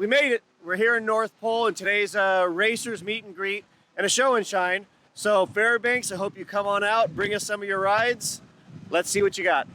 made it. We're here in North Pole, and today's racers meet and greet and a show and shine. So Fairbanks, I hope you come on out, bring us some of your rides. Let's see what you got.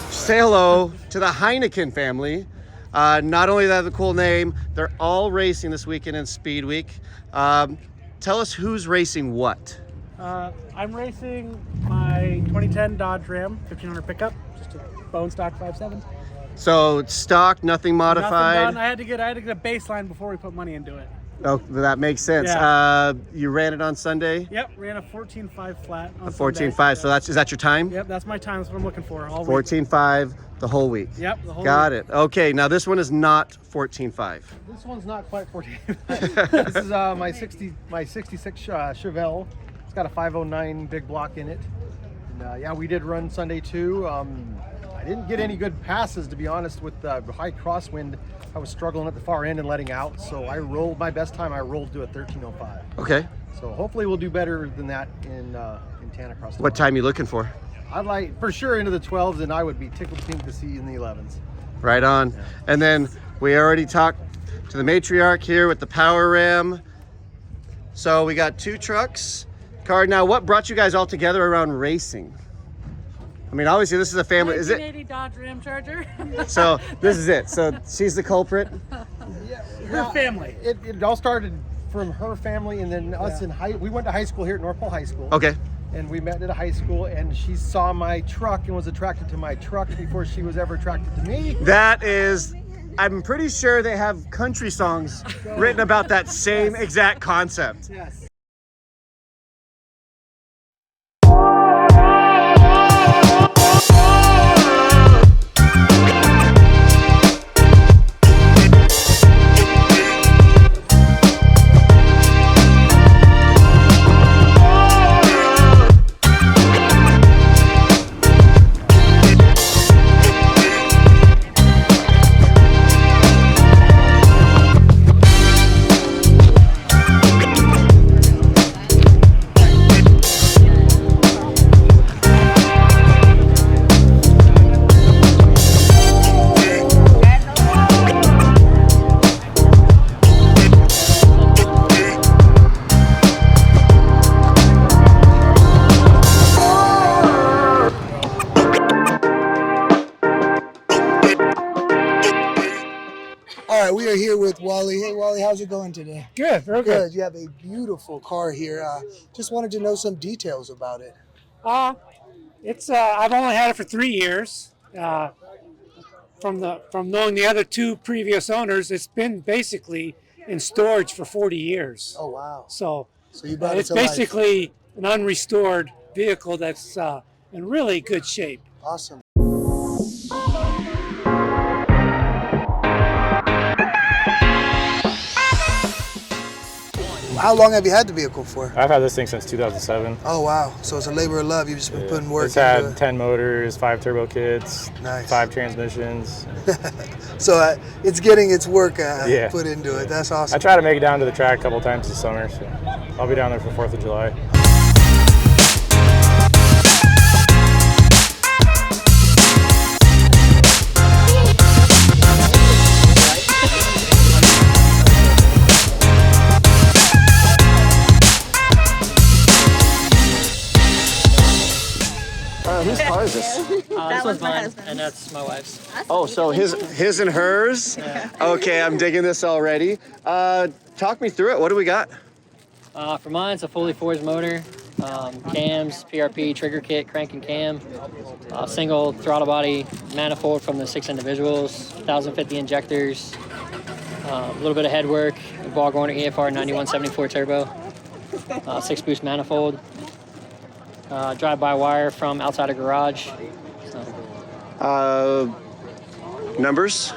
Say hello to the Heineken family. Not only do they have a cool name, they're all racing this weekend in Speed Week. Tell us who's racing what. I'm racing my 2010 Dodge Ram 1500 pickup, just a bone stock 5.7. So it's stock, nothing modified. Nothing done. I had to get a baseline before we put money into it. Oh, that makes sense. Yeah. You ran it on Sunday? Yep, ran a 14.5 flat on A 14.5. Sunday. So is that your time? Yep, that's my time. That's what I'm looking for all week. 14.5 the whole week. Yep, the whole Got week. it. Okay, now this one is not 14.5. This one's not quite 14. This is my 66 Chevelle. It's got a 509 big block in it. And, yeah, we did run Sunday too. I didn't get any good passes, to be honest, with the high crosswind. I was struggling at the far end and letting out, so I rolled my best time. I rolled to a 13:05. Okay. So hopefully we'll do better than that in Tanacross. What time you looking for? I'd like for sure into the 12s, and I would be tickled pink to see in the 11s. Right on. Yeah. And then we already talked to the matriarch here with the Power Ram. So we got two trucks. Card. Now, what brought you guys all together around racing? I mean, obviously this is a family. Is it? 1980 Dodge Ram Charger. So this is it. So she's the culprit. Her family. It all started from her family, and then us in we went to high school here at North Pole High School. Okay. And we met at a high school, and she saw my truck and was attracted to my truck before she was ever attracted to me. That is, I'm pretty sure they have country songs written about that same exact concept. Yes. All right, we are here with Wally. Hey, Wally, how's it going today? Good, very good. You have a beautiful car here. Just wanted to know some details about it. It's I've only had it for 3 years. From knowing the other two previous owners, it's been basically in storage for 40 years. Oh, wow. So you brought it it's to life. basically an unrestored vehicle that's in really good shape. Awesome. How long have you had the vehicle for? I've had this thing since 2007. Oh wow, so it's a labor of love. You've just been putting work It's had into it. 10 motors, 5 turbo kits, Nice. 5 transmissions. So it's getting its work Yeah. put into it. That's I awesome. try to make it down to the track a couple times this summer, so I'll be down there for 4th of July. Whose car is this? This one's mine, and that's my wife's. Oh, so his and hers? Okay, I'm digging this already. Talk me through it. What do we got? For mine, it's a fully forged motor, cams, PRP, trigger kit, crank and cam, single throttle body manifold from the 6 individuals, 1050 injectors, a little bit of head work, ball Gorner EFR 9174 turbo, 6 boost manifold, drive-by-wire from outside a garage. So. Numbers?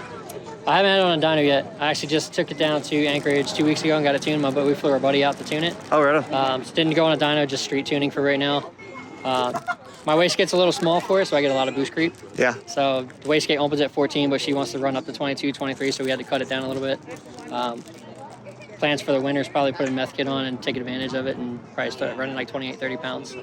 I haven't had it on a dyno yet. I actually just took it down to Anchorage 2 weeks ago and got it tuned. We flew our buddy out to tune it. Oh, right on. Just didn't go on a dyno, just street tuning for right now. My wastegate's a little small for it, so I get a lot of boost creep. Yeah. So the wastegate opens at 14, but she wants to run up to 22, 23, so we had to cut it down a little bit. Plans for the winter is probably put a meth kit on and take advantage of it and probably start running like 28, 30 pounds.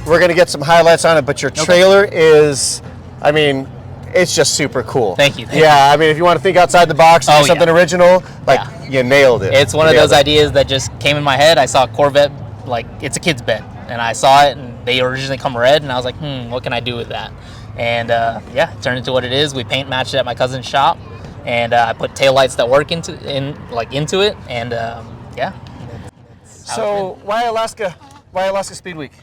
We're going to get some highlights on it, but your trailer is, I mean, it's just super cool. Thank you. Yeah, I mean, if you want to think outside the box and do something original, like, you nailed it. It's one of those ideas that just came in my head. I saw a Corvette, like, it's a kid's bed, and I saw it, and they originally come red, and I was like, what can I do with that? And yeah, it turned into what it is. We paint matched it at my cousin's shop, and I put taillights that work into it, and yeah. So why Alaska? Why Alaska Speed Week?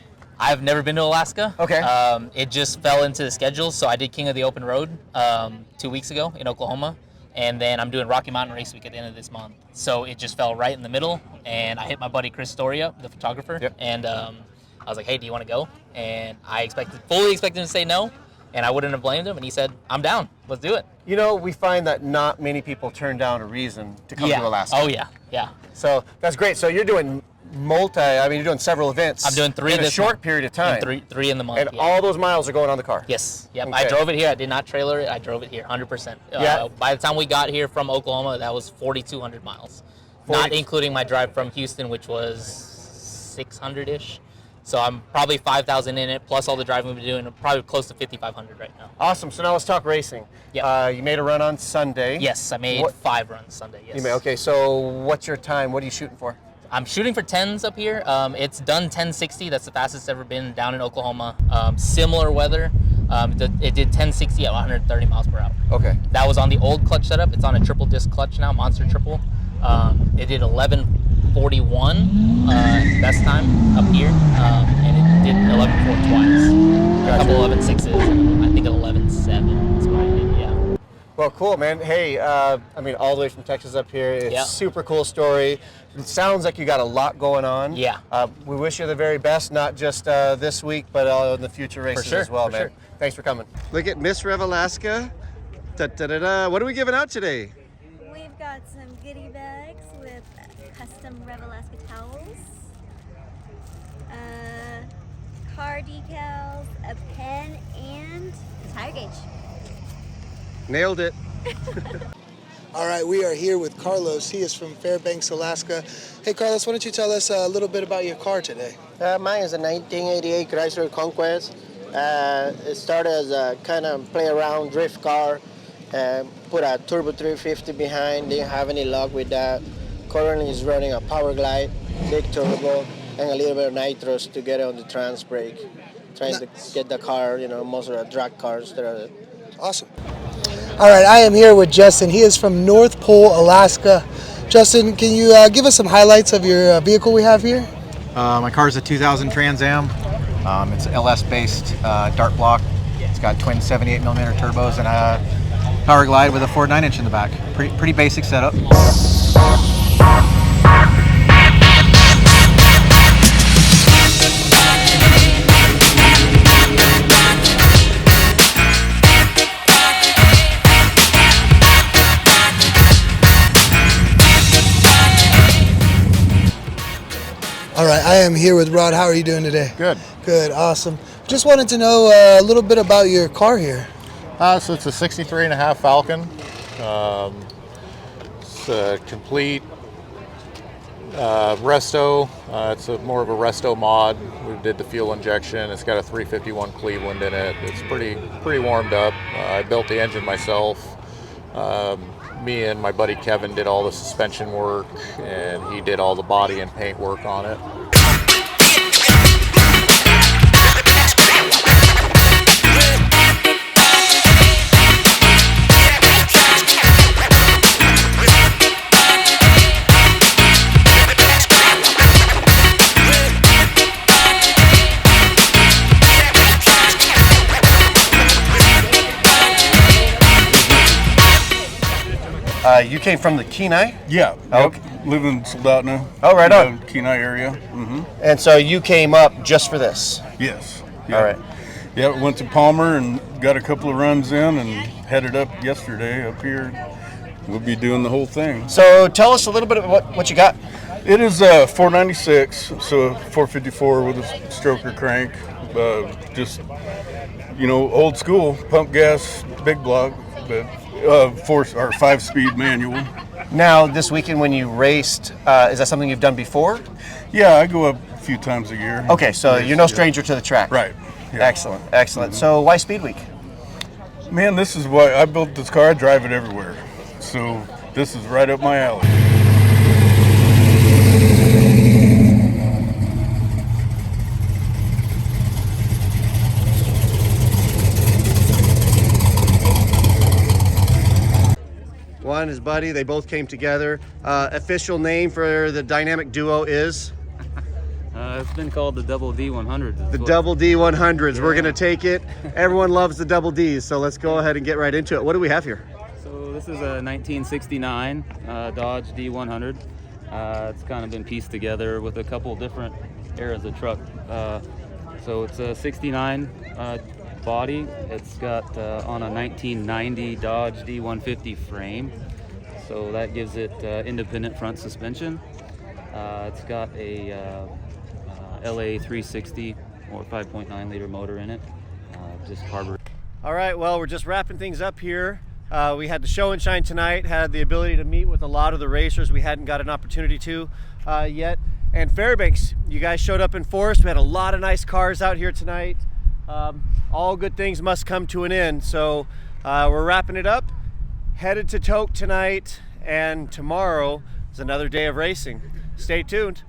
I've never been to Alaska. Okay. It just fell into the schedule, so I did King of the Open Road 2 weeks ago in Oklahoma, and then I'm doing Rocky Mountain Race Week at the end of this month. So it just fell right in the middle, and I hit my buddy Chris Storia, the photographer, and I was like, hey, do you want to go? And I fully expected him to say no, and I wouldn't have blamed him, and he said, I'm down, let's do it. You know, we find that not many people turn down a reason to come to Alaska. Oh, yeah, yeah. So that's great. So you're doing you're doing several events. I'm doing 3 in a this short month. period of time. Three in the month. And all those miles are going on the car. Yes. Yep. Okay. I drove it here. I did not trailer it. I drove it here 100%. Yeah. By the time we got here from Oklahoma, that was 4,200 miles. Not including my drive from Houston, which was 600-ish. So I'm probably 5,000 in it, plus all the driving we've been doing, probably close to 5,500 right now. Awesome. So now let's talk racing. Yeah. You made a run on Sunday. Yes, I made 5 runs Sunday. Yes. You made, okay. So what's your time? What are you shooting for? I'm shooting for 10s up here. It's done 1060. That's the fastest it's ever been down in Oklahoma. Similar weather. It did 1060 at 130 miles per hour. Okay. That was on the old clutch setup. It's on a triple disc clutch now, Monster Triple. It did 1141 best time up here, and it did 11.4 twice. A couple 11.6s, and I think 11.7 is what I did. Yeah. Well, cool, man. Hey, I mean, all the way from Texas up here. It's super cool story. It sounds like you got a lot going on. Yeah. We wish you the very best, not just this week, but in the future races as well, man. Thanks for coming. Look at Miss Rev Alaska. Da-da-da-da. What are we giving out today? We've got some goodie bags with custom Rev Alaska towels, car decals, a pen, and a tire gauge. Nailed it. All right, we are here with Carlos. He is from Fairbanks, Alaska. Hey, Carlos, why don't you tell us a little bit about your car today? Mine is a 1988 Chrysler Conquest. It started as a kind of play around drift car. Put a turbo 350 behind. Didn't have any luck with that. Currently is running a Power Glide, big turbo, and a little bit of nitrous to get it on the trans brake. Trying to get the car, most of the drag cars that are. Awesome. All right, I am here with Justin. He is from North Pole, Alaska. Justin, can you give us some highlights of your vehicle we have here? My car is a 2000 Trans Am. It's LS-based dart block. It's got twin 78mm turbos and a power glide with a 4.9-inch in the back. Pretty basic setup. All right, I am here with Rod. How are you doing today? Good. Good, awesome. Just wanted to know a little bit about your car here. So it's a 63.5 Falcon. It's a complete resto. It's more of a resto mod. We did the fuel injection. It's got a 351 Cleveland in it. It's pretty warmed up. I built the engine myself. Me and my buddy Kevin did all the suspension work, and he did all the body and paint work on it. You came from the Kenai? Yeah. Okay. Live in Soldotna. Oh, right on. Kenai area. And so you came up just for this? Yes. All right. Yeah, went to Palmer and got a couple of runs in and headed up yesterday up here. We'll be doing the whole thing. So tell us a little bit about what you got. It is a 496, so a 454 with a stroker crank. Just, old school, pump gas, big block, but 5-speed manual. Now, this weekend when you raced, is that something you've done before? Yeah, I go up a few times a year. Okay, so you're no stranger to the track. Right. Yeah. Excellent, excellent. So why Speed Week? Man, this is why I built this car. I drive it everywhere. So this is right up my alley. One, his buddy, they both came together. Official name for the dynamic duo is? It's been called the Double D100. The Double D100s. Yeah. We're going to take it. Everyone loves the Double Ds, so let's go ahead and get right into it. What do we have here? So this is a 1969 Dodge D100. It's kind of been pieced together with a couple different eras of truck. So it's a 69 body. It's got on a 1990 Dodge D150 frame. So that gives it independent front suspension. It's got a LA 360 or 5.9 liter motor in it, just carburetor. All right, well, we're just wrapping things up here. We had the show and shine tonight, had the ability to meet with a lot of the racers we hadn't got an opportunity to yet. And Fairbanks, you guys showed up in force. We had a lot of nice cars out here tonight. All good things must come to an end. So we're wrapping it up, headed to Tok tonight, and tomorrow is another day of racing. Stay tuned.